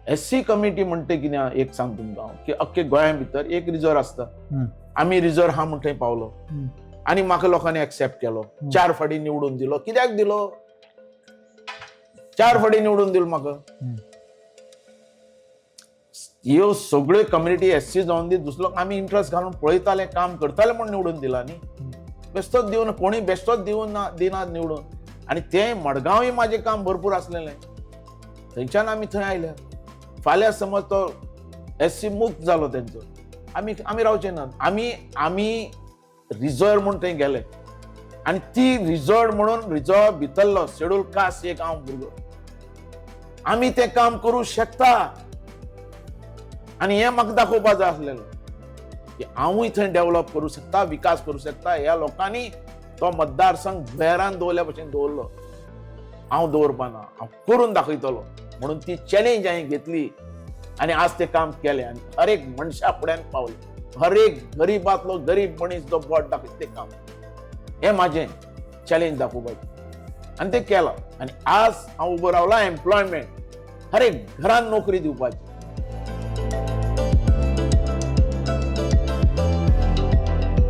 SC committee म्हणते कितें एक सांग तुमकां की अख्खे गोंया भितर एक रिजर्व आसता. आमी रिजर्व हा म्हण थंय पावलो आनी म्हाका लोकांनी एक्सेप्ट केलो. 4 फावटी निवडून दिलो. कित्याक दिलो? 4 फावटी निवडून दिलो म्हाका. ह्यो सगळ्यो कम्युनिटी SC जावन दी दुसरो आमी इंट्रस्ट घालून पळयताले काम करताले म्हूण निवडून दिला न्ही. बेश्टोच दिवन कोणी बेश्टोच दिवन दिनात निवडून. आनी तें मडगांवय म्हाजें काम भरपूर आसलेलें. थंयच्यान आमी थंय आयले. फाल्यां समज तो SC मुक्त जालो तेंचो आमी रावचे नात. आमी रिजर्व म्हूण थंय गेले आनी ती रिजर्व म्हणून रिजर्व भितरलो शेड्यूल कास्ट एक हांव भुरगो. आमी तें काम करूं शकता आनी हें म्हाका दाखोवपा जाय आसलेलें की हांवूय थंय डेव्हलप करूं शकता, विकास करूं शकता. ह्या लोकांनी तो मतदारसंघ भेरान दवरल्या भशेन दवरलो. हांव दवरपाना, हांव करून दाखयतलो म्हणून ती चॅलेंज हांवें घेतली आनी आज तें काम केलें आनी हर एक मनशा फुड्यान पावलें. हर एक गरीबांतलो गरीब मनीस जो बोट दाखयता तें काम हें म्हाजें चॅलेंज दाखोवपाचें आनी तें केलां. आनी आज हांव उबो रावला एम्प्लॉयमेंट हर एक घरान नोकरी दिवपाची.